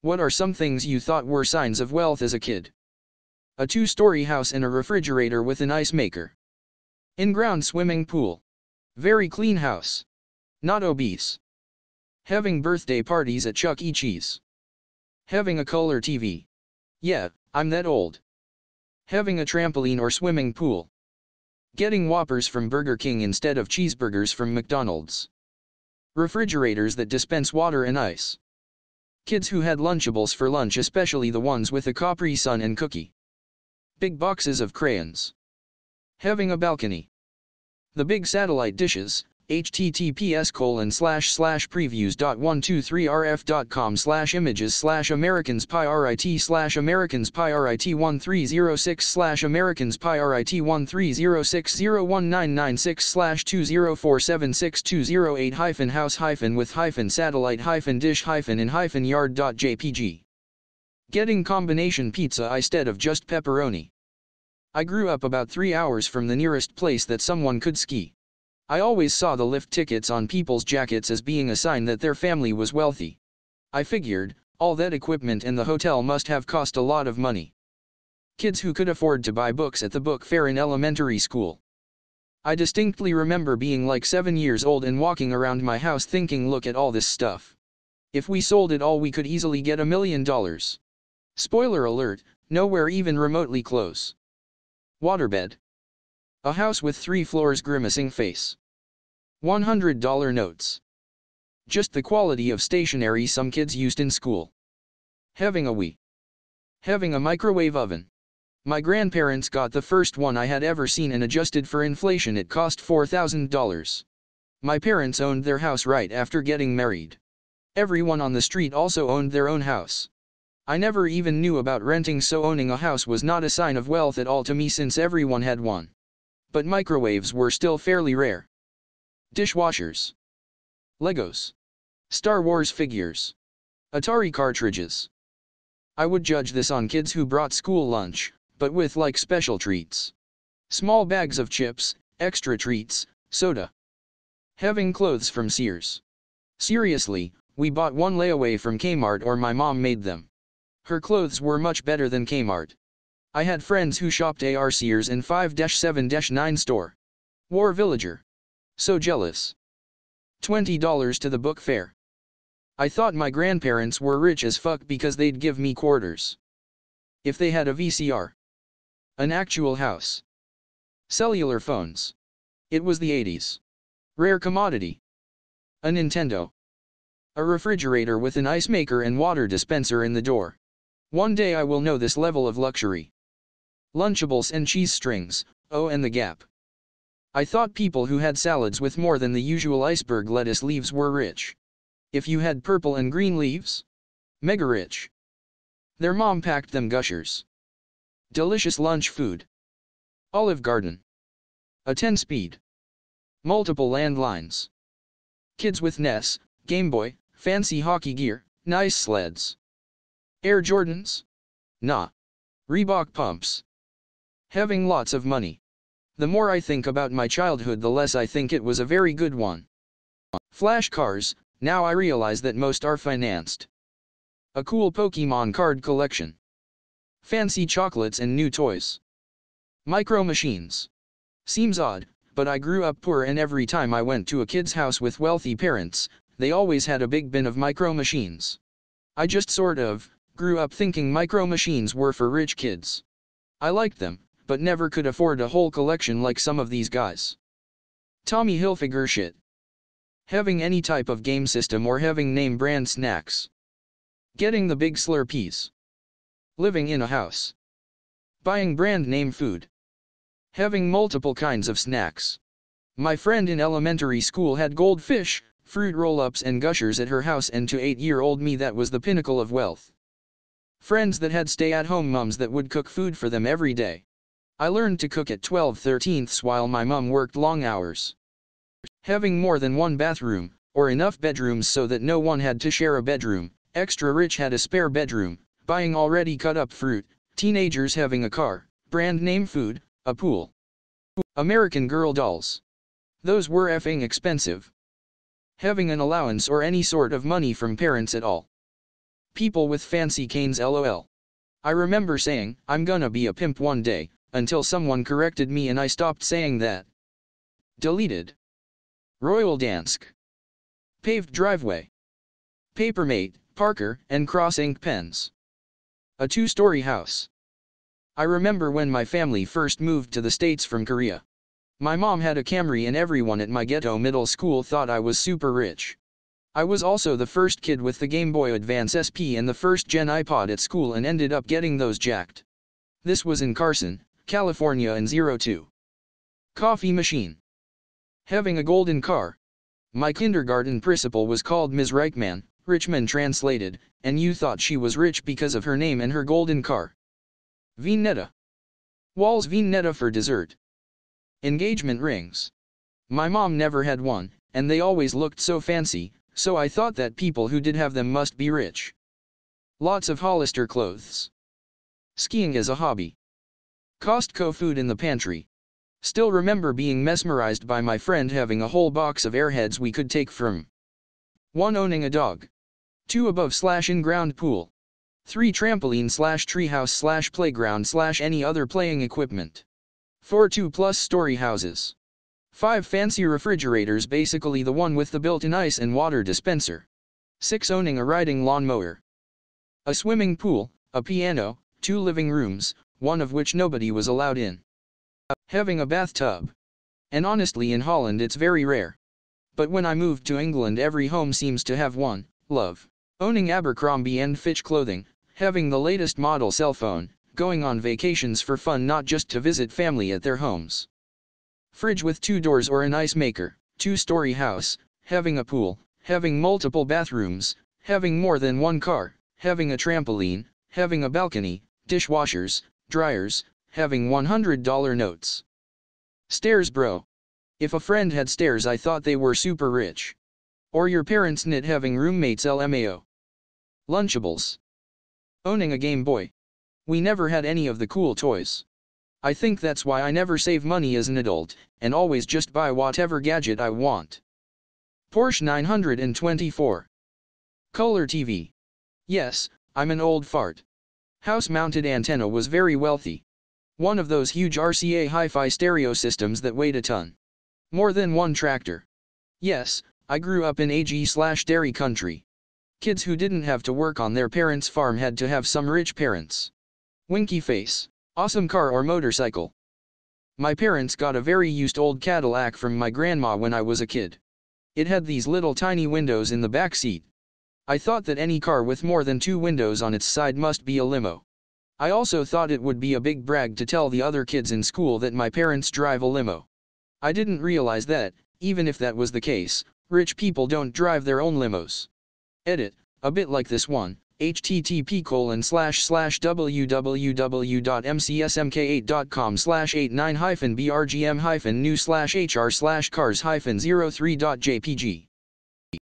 What are some things you thought were signs of wealth as a kid? A 2-story house and a refrigerator with an ice maker. In-ground swimming pool. Very clean house. Not obese. Having birthday parties at Chuck E. Cheese. Having a color TV. Yeah, I'm that old. Having a trampoline or swimming pool. Getting Whoppers from Burger King instead of cheeseburgers from McDonald's. Refrigerators that dispense water and ice. Kids who had Lunchables for lunch, especially the ones with a Capri Sun and cookie. Big boxes of crayons. Having a balcony. The big satellite dishes, https://americanspiracy/americanspiracy1306/americanspiracy1306/1306/01996/20476208-house-with-in-yard.jpg. Getting combination pizza instead of just pepperoni. I grew up about 3 hours from the nearest place that someone could ski. I always saw the lift tickets on people's jackets as being a sign that their family was wealthy. I figured, all that equipment and the hotel must have cost a lot of money. Kids who could afford to buy books at the book fair in elementary school. I distinctly remember being like 7 years old and walking around my house thinking, look at all this stuff. If we sold it all, we could easily get $1 million. Spoiler alert, nowhere even remotely close. Waterbed. A house with 3 floors, grimacing face. $100 notes. Just the quality of stationery some kids used in school. Having a Wii. Having a microwave oven. My grandparents got the first one I had ever seen, and adjusted for inflation it cost $4,000. My parents owned their house right after getting married. Everyone on the street also owned their own house. I never even knew about renting, so owning a house was not a sign of wealth at all to me since everyone had one. But microwaves were still fairly rare. Dishwashers. Legos. Star Wars figures. Atari cartridges. I would judge this on kids who brought school lunch, but with like special treats. Small bags of chips, extra treats, soda. Having clothes from Sears. Seriously, we bought one layaway from Kmart or my mom made them. Her clothes were much better than Kmart. I had friends who shopped at Sears and 5-7-9 store. War Villager. So jealous. $20 to the book fair. I thought my grandparents were rich as fuck because they'd give me quarters. If they had a VCR. An actual house. Cellular phones. It was the 80s. Rare commodity. A Nintendo. A refrigerator with an ice maker and water dispenser in the door. One day I will know this level of luxury. Lunchables and cheese strings, oh, and the Gap. I thought people who had salads with more than the usual iceberg lettuce leaves were rich. If you had purple and green leaves? Mega rich. Their mom packed them Gushers. Delicious lunch food. Olive Garden. A 10-speed. Multiple landlines. Kids with NES, Game Boy, fancy hockey gear, nice sleds. Air Jordans? Nah. Reebok pumps. Having lots of money. The more I think about my childhood, the less I think it was a very good one. Flash cars, now I realize that most are financed. A cool Pokemon card collection. Fancy chocolates and new toys. Micro machines. Seems odd, but I grew up poor, and every time I went to a kid's house with wealthy parents, they always had a big bin of micro machines. I just sort of grew up thinking micro machines were for rich kids. I liked them, but never could afford a whole collection like some of these guys. Tommy Hilfiger shit. Having any type of game system or having name brand snacks. Getting the big Slurpees. Living in a house. Buying brand name food. Having multiple kinds of snacks. My friend in elementary school had goldfish, fruit roll-ups and Gushers at her house, and to 8-year-old me that was the pinnacle of wealth. Friends that had stay-at-home mums that would cook food for them every day. I learned to cook at 12/13 while my mum worked long hours. Having more than one bathroom, or enough bedrooms so that no one had to share a bedroom. Extra rich had a spare bedroom. Buying already cut up fruit. Teenagers having a car, brand name food, a pool. American Girl dolls. Those were effing expensive. Having an allowance or any sort of money from parents at all. People with fancy canes lol. I remember saying, I'm gonna be a pimp one day, until someone corrected me and I stopped saying that. Deleted. Royal Dansk. Paved driveway. Papermate, Parker, and Cross ink pens. A 2-story house. I remember when my family first moved to the States from Korea. My mom had a Camry and everyone at my ghetto middle school thought I was super rich. I was also the first kid with the Game Boy Advance SP and the first gen iPod at school and ended up getting those jacked. This was in Carson, California in 02. Coffee machine. Having a golden car. My kindergarten principal was called Ms. Reichman, Richmond translated, and you thought she was rich because of her name and her golden car. Vinetta. Walls Vinetta for dessert. Engagement rings. My mom never had one, and they always looked so fancy, so I thought that people who did have them must be rich. Lots of Hollister clothes. Skiing as a hobby. Costco food in the pantry. Still remember being mesmerized by my friend having a whole box of Airheads we could take from. 1. Owning a dog. 2. Above/in-ground pool. 3. Trampoline/treehouse/playground/any other playing equipment. 4. 2+ story houses. 5. Fancy refrigerators, basically the one with the built-in ice and water dispenser. 6. Owning a riding lawnmower. A swimming pool, a piano, 2 living rooms, one of which nobody was allowed in. Having a bathtub. And honestly in Holland it's very rare. But when I moved to England every home seems to have one. Love. Owning Abercrombie & Fitch clothing, having the latest model cell phone, going on vacations for fun not just to visit family at their homes. Fridge with 2 doors or an ice maker, 2-story house, having a pool, having multiple bathrooms, having more than one car, having a trampoline, having a balcony, dishwashers, dryers, having $100 notes. Stairs bro. If a friend had stairs I thought they were super rich. Or your parents knit having roommates LMAO. Lunchables. Owning a Game Boy. We never had any of the cool toys. I think that's why I never save money as an adult, and always just buy whatever gadget I want. Porsche 924. Color TV. Yes, I'm an old fart. House-mounted antenna was very wealthy. One of those huge RCA hi-fi stereo systems that weighed a ton. More than one tractor. Yes, I grew up in AG/dairy country. Kids who didn't have to work on their parents' farm had to have some rich parents. Winky face. Awesome car or motorcycle. My parents got a very used old Cadillac from my grandma when I was a kid. It had these little tiny windows in the back seat. I thought that any car with more than 2 windows on its side must be a limo. I also thought it would be a big brag to tell the other kids in school that my parents drive a limo. I didn't realize that, even if that was the case, rich people don't drive their own limos. Edit, a bit like this one, http://www.mcsmk8.com/89-brgm-new/hr/cars-03.jpg